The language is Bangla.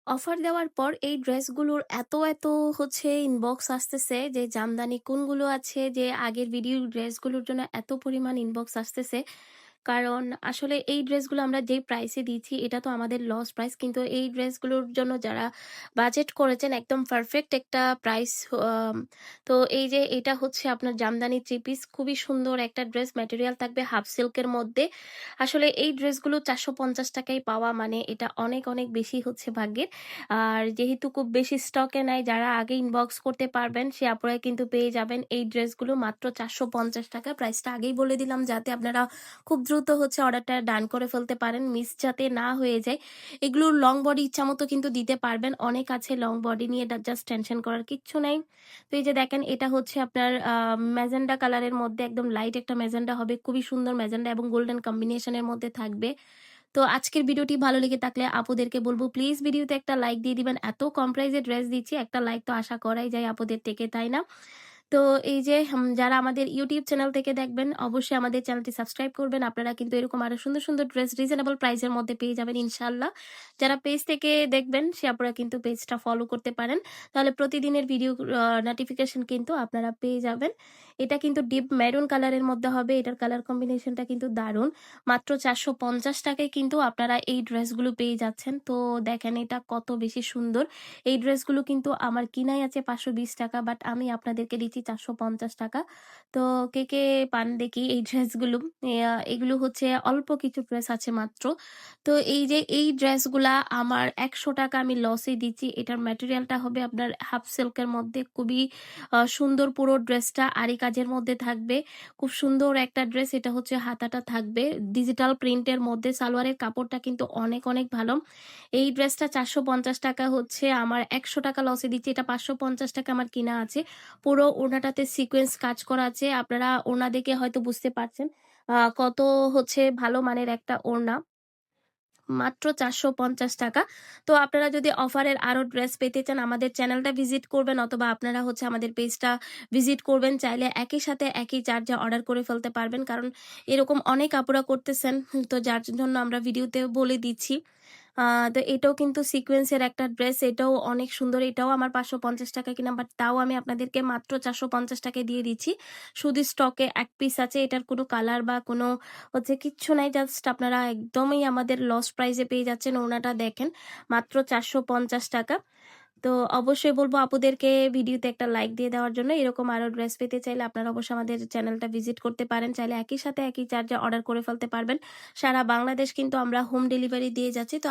অফার দেওয়ার পর এই ড্রেসগুলোর এত হচ্ছে ইনবক্স আসতেছে যে জামদানি কোনগুলো আছে, যে আগের ভিডিওর ড্রেসগুলোর জন্য এত পরিমাণ ইনবক্স আসতেছে। কারণ আসলে এই ড্রেসগুলো আমরা যে প্রাইসে দিচ্ছি এটা তো আমাদের লস প্রাইস, কিন্তু এই ড্রেসগুলোর জন্য যারা বাজেট করেছেন একদম পারফেক্ট একটা প্রাইস। তো এই যে এটা হচ্ছে আপনার জামদানি থ্রি পিস, খুবই সুন্দর একটা ড্রেস, ম্যাটেরিয়াল থাকবে হাফ সিল্কের মধ্যে। আসলে এই ড্রেসগুলো 450 টাকায় পাওয়া মানে এটা অনেক অনেক বেশি হচ্ছে ভাগ্যের। আর যেহেতু খুব বেশি স্টকে নাই, যারা আগে ইনবক্স করতে পারবেন সে আপনারা কিন্তু পেয়ে যাবেন এই ড্রেসগুলো মাত্র 450 টাকা। প্রাইসটা আগেই বলে দিলাম যাতে আপনারা খুব দ্রুত হচ্ছে অর্ডারটা ডান করে ফেলতে পারেন, মিস যাতে না হয়ে যায়। এগুলোর লং বডি ইচ্ছা মতো কিন্তু দিতে পারবেন, অনেক আছে লং বডি নিয়ে, জাস্ট টেনশন করার কিচ্ছু নাই। তো এই যে দেখেন এটা হচ্ছে আপনার ম্যাজেন্ডা কালারের মধ্যে, একদম লাইট একটা ম্যাজেন্ডা হবে, খুবই সুন্দর ম্যাজেন্ডা এবং গোল্ডেন কম্বিনেশনের মধ্যে থাকবে। তো আজকের ভিডিওটি ভালো লেগে থাকলে আপুদেরকে বলবো প্লিজ ভিডিওতে একটা লাইক দিয়ে দিবেন। এত কম প্রাইসে ড্রেস দিচ্ছি, একটা লাইক তো আশা করাই যায় আপুদের থেকে, তাই না? তো এই যে যারা আমাদের ইউটিউব চ্যানেল থেকে দেখবেন অবশ্যই আমাদের চ্যানেলটি সাবস্ক্রাইব করবেন। আপনারা কিন্তু এরকম আরো সুন্দর সুন্দর ড্রেস রিজনেবল প্রাইসের মধ্যে পেয়ে যাবেন ইনশাল্লাহ। যারা পেজ থেকে দেখবেন সে আপনারা কিন্তু পেজটা ফলো করতে পারেন, তাহলে প্রতিদিনের ভিডিও নোটিফিকেশন কিন্তু আপনারা পেয়ে যাবেন। এটা কিন্তু ডিপ মেরুন কালারের মধ্যে হবে, এটার কালার কম্বিনেশনটা কিন্তু দারুণ। মাত্র 450 টাকায় কিন্তু আপনারা এই ড্রেসগুলো পেয়ে যাচ্ছেন। তো দেখেন এটা কত বেশি সুন্দর। এই ড্রেসগুলো কিন্তু আমার কিনাই আছে 520 টাকা, বাট আমি আপনাদেরকে দিচ্ছি 450 টাকা। তো কে কে পান দেখি এই ড্রেসগুলো। এগুলো হচ্ছে অল্প কিছু ড্রেস আছে মাত্র। তো এই যে এই ড্রেসগুলা আমার 100 টাকা আমি লসে দিচ্ছি। এটার ম্যাটেরিয়ালটা হবে আপনার হাফ সিল্কের মধ্যে, খুবই সুন্দর পুরো ড্রেসটা আরি কাজের মধ্যে থাকবে। খুব সুন্দর একটা ড্রেস, এটা হচ্ছে হাতাটা থাকবে ডিজিটাল প্রিন্টের মধ্যে, সালোয়ারের কাপড়টা কিন্তু অনেক অনেক ভালো। এই ড্রেসটা 450 টাকা হচ্ছে আমার 100 টাকা লসে দিচ্ছি, এটা 550 টাকা আমার কিনা আছে। পুরো ওড়নাটাতে সিকোয়েন্স কাজ করা আছে, আপনারা ওড়না দেখে হয়তো বুঝতে পারছেন কত হচ্ছে ভালো মানের একটা ওড়না। মাত্র 450 টাকা। তো আপনারা যদি অফারের আরো ড্রেস পেতে চান আমাদের চ্যানেলটা ভিজিট করবেন, অথবা আপনারা হচ্ছে আমাদের পেজটা ভিজিট করবেন, চাইলে একই সাথে একই চার্জে অর্ডার করে ফেলতে পারবেন। কারণ এরকম অনেক আপুরা করতেছেন, তো যার জন্য আমরা ভিডিওতে বলে দিচ্ছি। তো এটাও কিন্তু সিকোয়েন্সের একটা ড্রেস, এটাও অনেক সুন্দর। এটাও আমার 550 টাকা কিনা, বাট তাও আমি আপনাদেরকে মাত্র 450 টাকায় দিয়ে দিচ্ছি। শুধু স্টকে এক পিস আছে, এটার কোনো কালার বা কোনো হচ্ছে কিচ্ছু নাই, জাস্ট আপনারা একদমই আমাদের লস প্রাইসে পেয়ে যাচ্ছেন। ওড়নাটা দেখেন মাত্র 450 টাকা। তো অবশ্যই বলবো আপুদেরকে ভিডিওতে একটা লাইক দিয়ে দেওয়ার জন্য। এরকম আরো ড্রেস পেতে চাইলে আপনারা অবশ্যই আমাদের চ্যানেলটা ভিজিট করতে পারেন, চাইলে একই সাথে একই চার্জে অর্ডার করে ফেলতে পারবেন। সারা বাংলাদেশ কিন্তু আমরা হোম ডেলিভারি দিয়ে যাচ্ছি। তো